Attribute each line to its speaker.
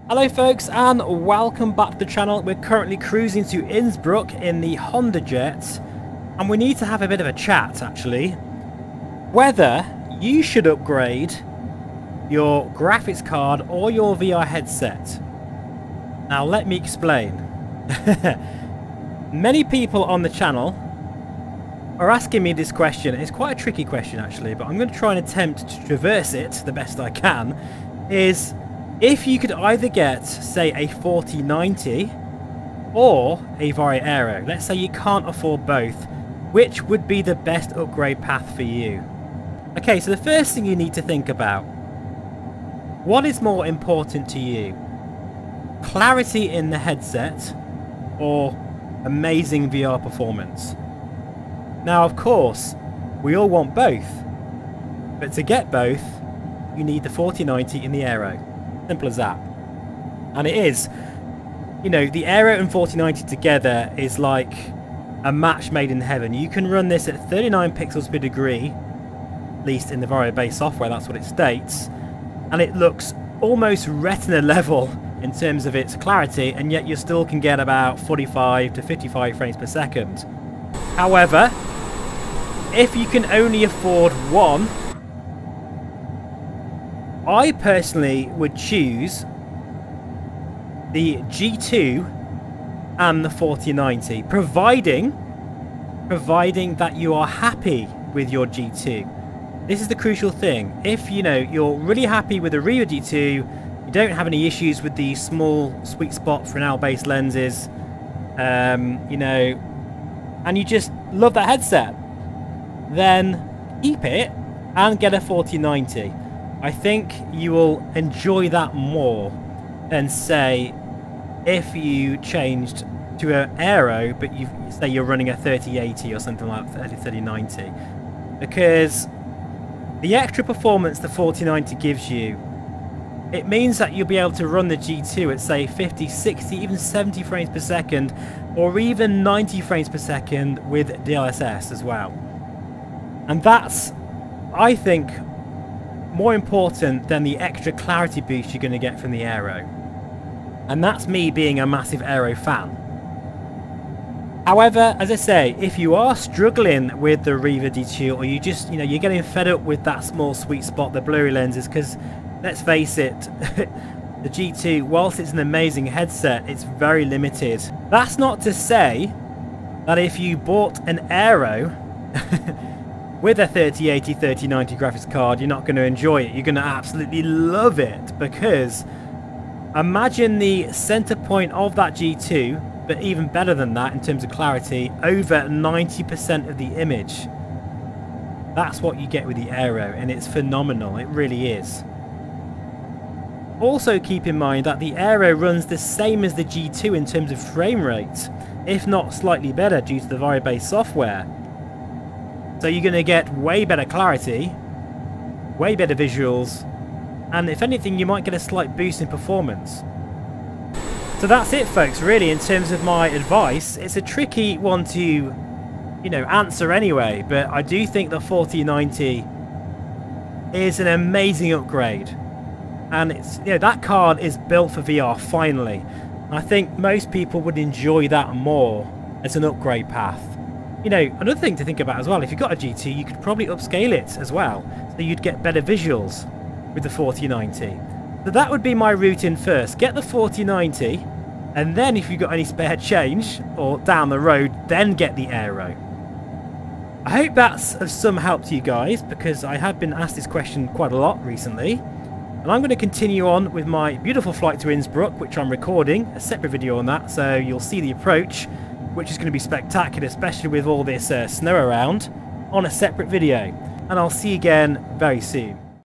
Speaker 1: Hello folks and welcome back to the channel. We're currently cruising to Innsbruck in the Honda Jet and we need to have a bit of a chat actually whether you should upgrade your graphics card or your VR headset. Now let me explain. Many people on the channel are asking me this question. It's quite a tricky question actually, but I'm going to try and attempt to traverse it the best I can. Is if you could either get, say, a 4090 or a Varjo AERO, let's say you can't afford both, which would be the best upgrade path for you? Okay, so the first thing you need to think about, what is more important to you? Clarity in the headset or amazing VR performance? Now, of course, we all want both, but to get both, you need the 4090 and the AERO. Simple as that. And it is, you know, the AERO and 4090 together is like a match made in heaven. You can run this at 39 pixels per degree, at least in the Varjo based software, that's what it states, and it looks almost retina level in terms of its clarity, and yet you still can get about 45 to 55 frames per second. However, if you can only afford one, I personally would choose the G2 and the 4090, providing that you are happy with your G2. This is the crucial thing. If you're really happy with the Reverb G2, you don't have any issues with the small sweet spot Fresnel-based lenses, and you just love that headset, then keep it and get a 4090. I think you will enjoy that more than, say, if you changed to an AERO, but you say you're running a 3080 or something like that, 3090. Because the extra performance the 4090 gives you, it means that you'll be able to run the G2 at, say, 50, 60, even 70 frames per second, or even 90 frames per second with DLSS as well. And that's, I think, more important than the extra clarity boost you're going to get from the AERO. And that's me being a massive AERO fan. However, as I say, if you are struggling with the Reverb G2, or you just, you're getting fed up with that small sweet spot, the blurry lenses, because let's face it, the G2, whilst it's an amazing headset, it's very limited. That's not to say that if you bought an AERO with a 3080, 3090 graphics card, you're not going to enjoy it. You're going to absolutely love it, because imagine the center point of that G2, but even better than that in terms of clarity, over 90% of the image. That's what you get with the AERO, and it's phenomenal. It really is. Also keep in mind that the AERO runs the same as the G2 in terms of frame rate, if not slightly better due to the Varjo based software. So you're going to get way better clarity, way better visuals, and if anything you might get a slight boost in performance. So that's it folks, really, in terms of my advice. It's a tricky one to, answer anyway, but I do think the 4090 is an amazing upgrade. And it's, that card is built for VR finally. I think most people would enjoy that more as an upgrade path. Another thing to think about as well, if you've got a G2, you could probably upscale it as well, so you'd get better visuals with the 4090. So that would be my route in first. Get the 4090, and then if you've got any spare change, or down the road, then get the AERO. I hope that's of some help to you guys, because I have been asked this question quite a lot recently. And I'm going to continue on with my beautiful flight to Innsbruck, which I'm recording, a separate video on that, so you'll see the approach, which is going to be spectacular, especially with all this snow around, on a separate video. And I'll see you again very soon.